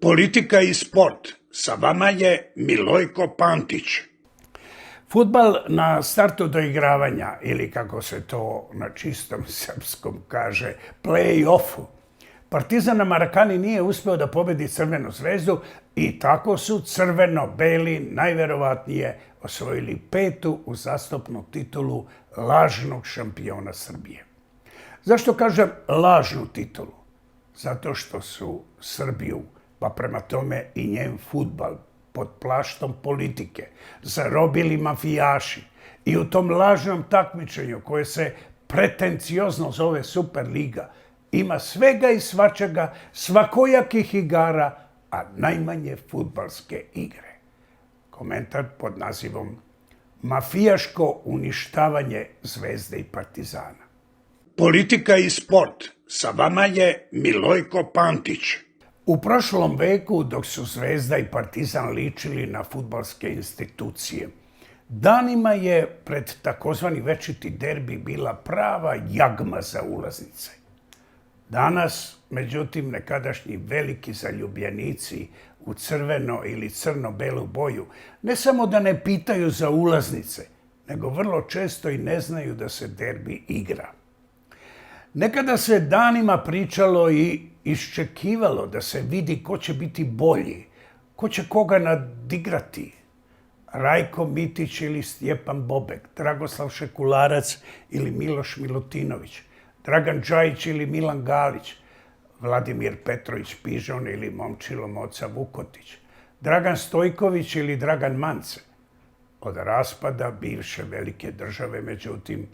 Politika i sport. Sa vama je Milojko Pantić. Fudbal na startu doigravanja, ili kako se to na čistom srpskom kaže, play-offu. Partizan na Marakani nije uspeo da pobedi Crvenu zvezdu i tako su crveno-beli najverovatnije osvojili 5. uzastopnu titulu lažnog šampiona Srbije. Zašto kažem lažnu titulu? Zato što su Srbiju, pa prema tome i njen fudbal, pod plaštom politike zarobili mafijaši i u tom lažnom takmičenju koje se pretenciozno zove Superliga ima svega i svačega, svakojakih igara, a najmanje fudbalske igre. Komentar pod nazivom Mafijaško uništavanje Zvezde i Partizana. Politika i sport. Sa vama je Milojko Pantić. U prošlom veku, dok su Zvezda i Partizan ličili na fudbalske institucije, danima je pred takozvani večiti derbi bila prava jagma za ulaznice. Danas, međutim, nekadašnji veliki zaljubljenici u crveno ili crno-belu boju ne samo da ne pitaju za ulaznice, nego vrlo često i ne znaju da se derbi igra. Nekada se danima pričalo i iščekivalo da se vidi ko će biti bolji, ko će koga nadigrati. Rajko Mitić ili Stjepan Bobek, Dragoslav Šekularac ili Miloš Milutinović, Dragan Džajić ili Milan Galić, Vladimir Petrović Pižon ili Momčilo Moca Vukotić, Dragan Stojković ili Dragan Mance. Od raspada bivše velike države, međutim,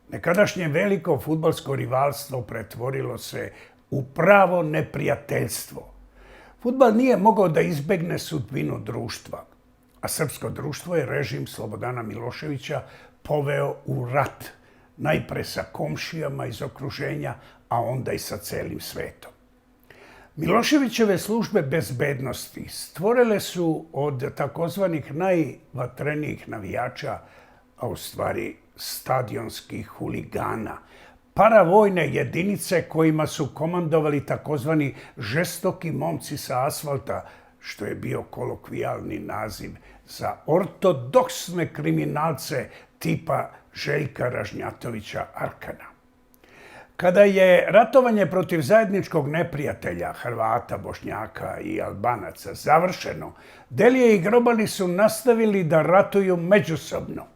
nekadašnje veliko fudbalsko rivalstvo pretvorilo se u pravo neprijateljstvo. Fudbal nije mogao da izbegne sudbinu društva, a srpsko društvo je režim Slobodana Miloševića poveo u rat, najpre sa komšijama iz okruženja, a onda i sa celim svetom. Miloševićeve službe bezbednosti stvorile su od takozvanih najvatrenijih navijača, a u stvari stadionskih huligana, paravojne jedinice kojima su komandovali takozvani žestoki momci sa asfalta, što je bio kolokvijalni naziv za ortodoksne kriminalce tipa Željka Ražnjatovića Arkana. Kada je ratovanje protiv zajedničkog neprijatelja Hrvata, Bošnjaka i Albanaca završeno, Delije i Grobari su nastavili da ratuju međusobno.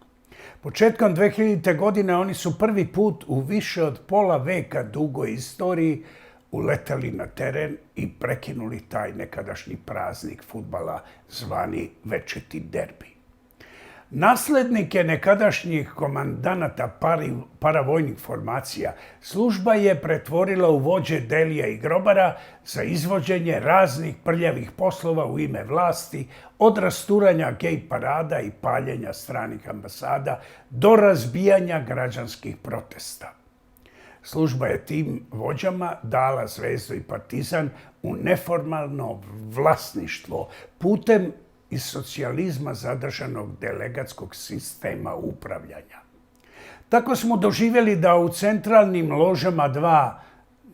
Početkom 2000. godine oni su prvi put u više od pola veka dugoj istoriji uleteli na teren i prekinuli taj nekadašnji praznik fudbala zvani večiti derbi. Naslednike nekadašnjih komandanata paravojnih formacija služba je pretvorila u vođe Delija i Grobara za izvođenje raznih prljavih poslova u ime vlasti, od rasturanja gej parada i paljenja stranih ambasada do razbijanja građanskih protesta. Služba je tim vođama dala Zvezdu i Partizan u neformalno vlasništvo putem iz socijalizma zadržanog delegatskog sistema upravljanja. Tako smo doživjeli da u centralnim ložama dva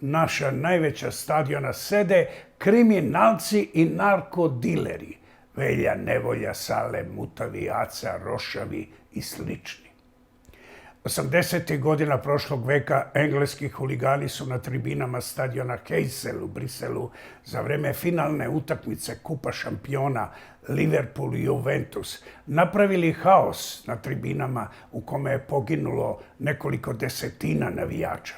naša najveća stadiona sede kriminalci i narkodileri, Velja, Nevolja, Sale, Mutavi, Aca, Rošavi i slični. 80. godina prošlog veka engleski huligani su na tribinama stadiona Heysel u Briselu za vreme finalne utakmice Kupa šampiona Liverpool i Juventus napravili haos na tribinama u kome je poginulo nekoliko desetina navijača.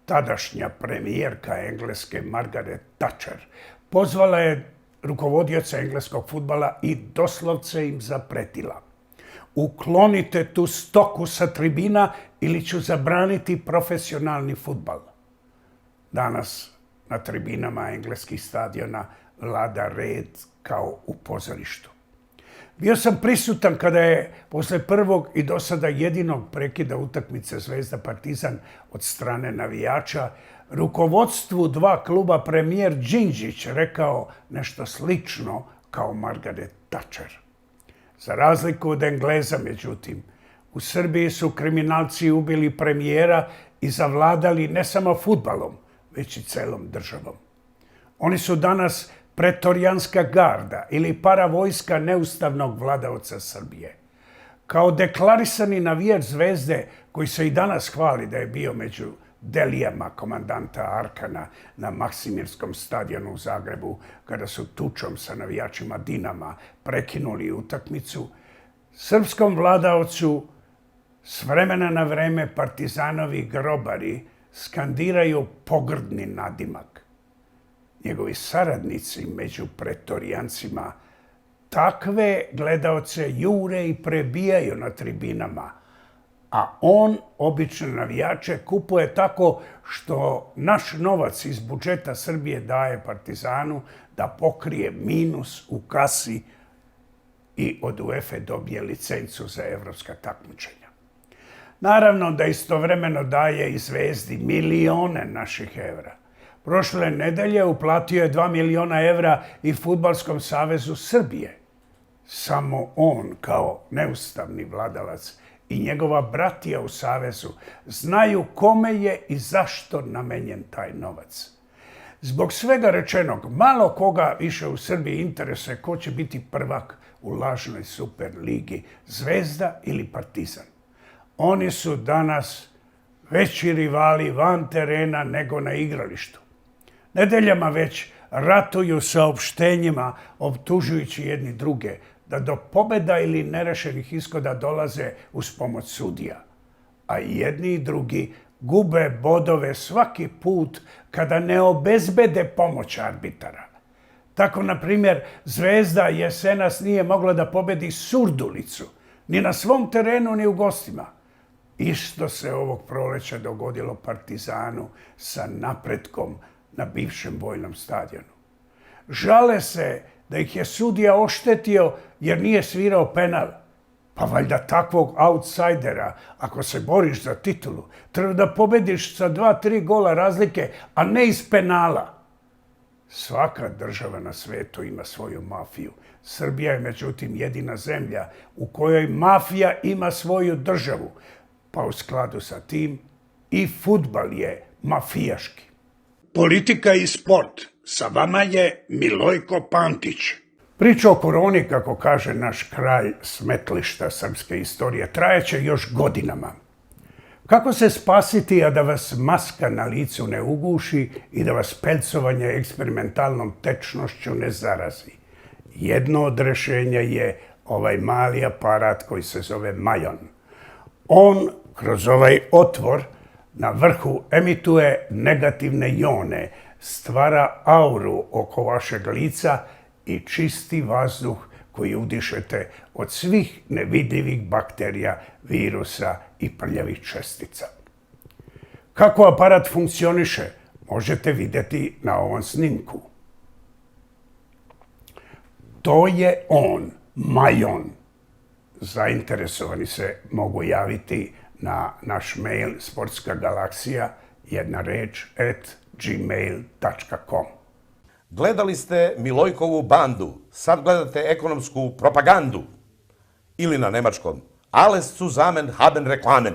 Tadašnja premijerka Engleske Margaret Thatcher pozvala je rukovodioca engleskog fudbala i doslovce im zapretila: uklonite tu stoku sa tribina ili ću zabraniti profesionalni fudbal. Danas na tribinama engleskih stadiona vlada red kao u pozorištu. Bio sam prisutan kada je posle prvog i do sada jedinog prekida utakmice Zvezda Partizan od strane navijača rukovodstvu dva kluba premijer Đinđić rekao nešto slično kao Margaret Thatcher. Za razliku od Engleza, međutim, u Srbiji su kriminalci ubili premijera i zavladali ne samo fudbalom, već i celom državom. Oni su danas pretorijanska garda ili paravojska neustavnog vladaoca Srbije. Kao deklarisani navijač Zvezde, koji se i danas hvali da je bio među delijama komandanta Arkana na Maksimirskom stadionu u Zagrebu, kada su tučom sa navijačima Dinama prekinuli utakmicu, srpskom vladaocu s vremena na vreme partizanovi grobari skandiraju pogrdni nadimak. Njegovi saradnici među pretorijancima takve gledaoce jure i prebijaju na tribinama, a on obične navijače kupuje tako što naš novac iz budžeta Srbije daje Partizanu da pokrije minus u kasi i od UEFA dobije licencu za evropska takmičenja. Naravno da istovremeno daje i Zvezdi milione naših evra. Prošle nedelje uplatio je 2 miliona evra i Fudbalskom savezu Srbije. Samo on, kao neustavni vladalac, i njegova bratija u savezu znaju kome je i zašto namenjen taj novac. Zbog svega rečenog, malo koga više u Srbiji interesuje ko će biti prvak u lažnoj Superligi, Zvezda ili Partizan. Oni su danas veći rivali van terena nego na igralištu. Nedeljama već ratuju saopštenjima optužujući jedni druge da do pobjeda ili nerešenih ishoda dolaze uz pomoć sudija, a i jedni i drugi gube bodove svaki put kada ne obezbede pomoć arbitara. Tako, na primjer, Zvezda jesenas nije mogla da pobedi Surdulicu, ni na svom terenu, ni u gostima. Isto se ovog proleća dogodilo Partizanu sa Napretkom na bivšem vojnom stadionu. Žale se da ih je sudija oštetio jer nije svirao penal. Pa valjda takvog outsidera, ako se boriš za titulu, treba da pobediš sa 2-3 gola razlike, a ne iz penala. Svaka država na svetu ima svoju mafiju. Srbija je međutim jedina zemlja u kojoj mafija ima svoju državu, pa u skladu sa tim i fudbal je mafijaški. Politika i sport. Sa vama je Milojko Pantić. Priča o koroni, kako kaže naš kralj smetlišta srpske istorije, trajeće još godinama. Kako se spasiti, a da vas maska na licu ne uguši i da vas pelcovanje eksperimentalnom tečnošću ne zarazi? Jedno od rešenja je ovaj mali aparat koji se zove majon. On kroz ovaj otvor na vrhu emituje negativne jone, stvara auru oko vašeg lica i čisti vazduh koji udišete od svih nevidljivih bakterija, virusa i prljavih čestica. Kako aparat funkcioniše, možete vidjeti na ovom snimku. To je on, majon. Zainteresovani se mogu javiti na naš mail sportskagalaksija@gmail.com. Gledali ste Milojkovu bandu, sad gledate ekonomsku propagandu. Ili na nemačkom, alles zusammen haben Reklamen.